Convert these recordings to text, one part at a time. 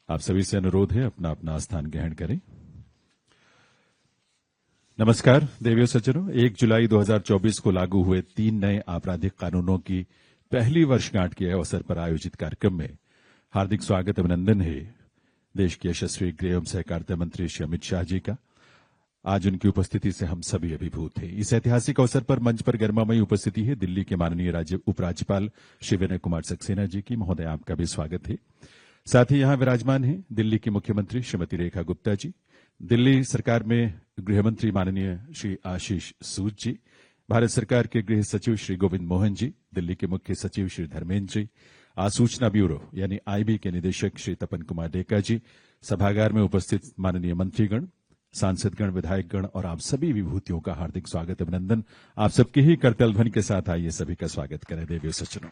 आप सभी से अनुरोध है अपना अपना स्थान ग्रहण करें। नमस्कार देवियों सज्जनों, 1 जुलाई 2024 को लागू हुए 3 नए आपराधिक कानूनों की पहली वर्षगांठ के अवसर पर आयोजित कार्यक्रम में हार्दिक स्वागत अभिनंदन है देश के यशस्वी गृह एवं सहकारिता मंत्री श्री अमित शाह जी का। आज उनकी उपस्थिति से हम सभी अभिभूत हैं। इस ऐतिहासिक अवसर पर मंच पर गरिमामयी उपस्थिति है दिल्ली के माननीय उपराज्यपाल श्री विनय कुमार सक्सेना जी की। महोदय, आपका भी स्वागत है। साथ ही यहां विराजमान हैं दिल्ली की मुख्यमंत्री श्रीमती रेखा गुप्ता जी, दिल्ली सरकार में गृह मंत्री माननीय श्री आशीष सूद जी, भारत सरकार के गृह सचिव श्री गोविंद मोहन जी, दिल्ली के मुख्य सचिव श्री धर्मेंद्र जी, सूचना ब्यूरो यानी आईबी के निदेशक श्री तपन कुमार डेका जी, सभागार में उपस्थित माननीय मंत्रीगण, सांसदगण, विधायकगण और आप सभी विभूतियों का हार्दिक स्वागत अभिनंदन। आप सबके ही करतल ध्वनि के साथ आइए सभी का स्वागत करें। देवियों सज्जनों,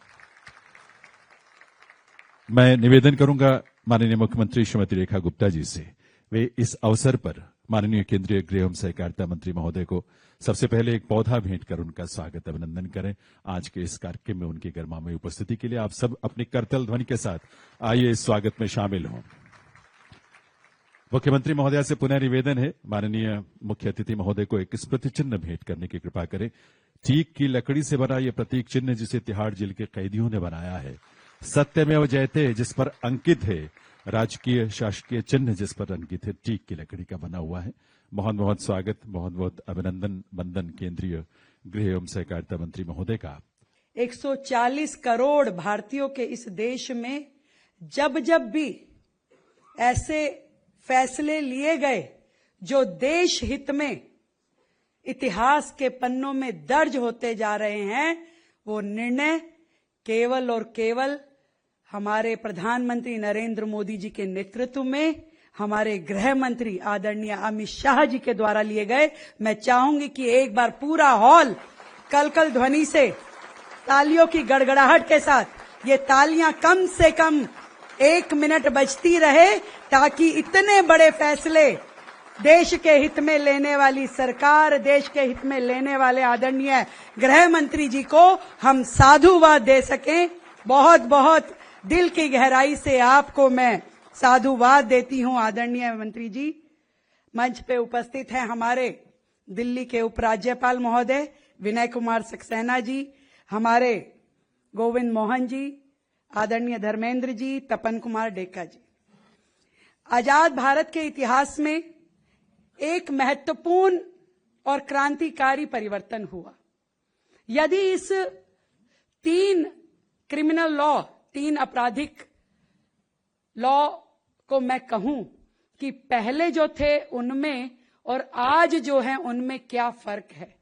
मैं निवेदन करूंगा माननीय मुख्यमंत्री श्रीमती रेखा गुप्ता जी से, वे इस अवसर पर माननीय केंद्रीय गृह एवं सहकारिता मंत्री महोदय को सबसे पहले एक पौधा भेंट कर उनका स्वागत अभिनंदन करें। आज के इस कार्यक्रम में उनकी गरिमामयी उपस्थिति के लिए आप सब अपनी करतल ध्वनि के साथ आइए इस स्वागत में शामिल हों। मुख्यमंत्री महोदया से पुनः निवेदन है माननीय मुख्य अतिथि महोदय को एक स्मृति चिन्ह भेंट करने की कृपा करें। टीक की लकड़ी से बना यह प्रतीक चिन्ह जिसे तिहाड़ जेल के कैदियों ने बनाया है, सत्यमेव जयते जिस पर अंकित है, राजकीय शासकीय चिन्ह जिस पर अंकित है, टीक की लकड़ी का बना हुआ है। बहुत बहुत स्वागत, बहुत बहुत अभिनंदन वंदन केंद्रीय गृह एवं सहकारिता मंत्री महोदय का। 140 करोड़ भारतीयों के इस देश में जब जब भी ऐसे फैसले लिए गए जो देश हित में इतिहास के पन्नों में दर्ज होते जा रहे हैं, वो निर्णय केवल और केवल हमारे प्रधानमंत्री नरेंद्र मोदी जी के नेतृत्व में हमारे गृह मंत्री आदरणीय अमित शाह जी के द्वारा लिए गए। मैं चाहूंगी कि एक बार पूरा हॉल कलकल ध्वनि से, तालियों की गड़गड़ाहट के साथ ये तालियां कम से कम 1 मिनट बजती रहे, ताकि इतने बड़े फैसले देश के हित में लेने वाली सरकार, देश के हित में लेने वाले आदरणीय गृह मंत्री जी को हम साधुवाद दे सकें। बहुत बहुत दिल की गहराई से आपको मैं साधुवाद देती हूं आदरणीय मंत्री जी। मंच पे उपस्थित हैं हमारे दिल्ली के उपराज्यपाल महोदय विनय कुमार सक्सेना जी, हमारे गोविंद मोहन जी, आदरणीय धर्मेंद्र जी, तपन कुमार डेका जी। आजाद भारत के इतिहास में एक महत्वपूर्ण और क्रांतिकारी परिवर्तन हुआ। यदि इस 3 क्रिमिनल लॉ, 3 आपराधिक लॉ को मैं कहूं कि पहले जो थे उनमें और आज जो है उनमें क्या फर्क है।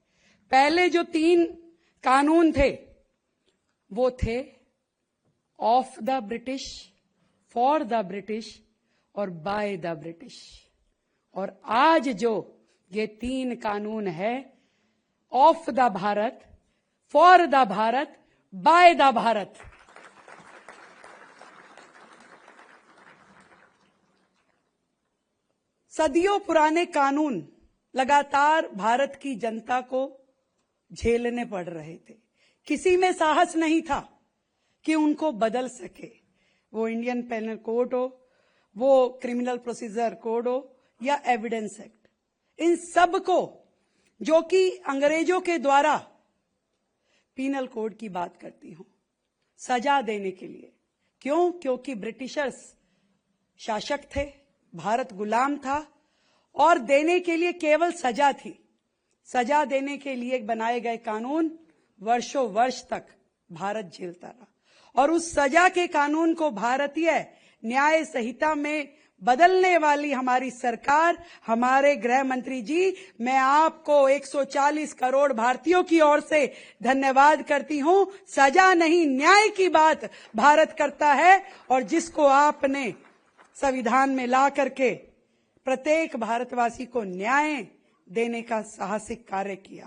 पहले जो 3 कानून थे वो थे of the British, for the British और बाय द ब्रिटिश, और आज जो ये 3 कानून है, of the Bharat, for the Bharat, by the Bharat. सदियों पुराने कानून लगातार भारत की जनता को झेलने पड़ रहे थे। किसी में साहस नहीं था कि उनको बदल सके, वो इंडियन पेनल कोड हो, वो क्रिमिनल प्रोसीजर कोड हो या एविडेंस एक्ट, इन सब को, जो कि अंग्रेजों के द्वारा पीनल कोड की बात करती हूं, सजा देने के लिए। क्यों? क्योंकि ब्रिटिशर्स शासक थे, भारत गुलाम था और देने के लिए केवल सजा थी। सजा देने के लिए बनाए गए कानून वर्षों वर्ष तक भारत झेलता रहा, और उस सजा के कानून को भारतीय न्याय संहिता में बदलने वाली हमारी सरकार, हमारे गृह मंत्री जी, मैं आपको 140 करोड़ भारतीयों की ओर से धन्यवाद करती हूं। सजा नहीं, न्याय की बात भारत करता है, और जिसको आपने संविधान में ला करके प्रत्येक भारतवासी को न्याय देने का साहसिक कार्य किया।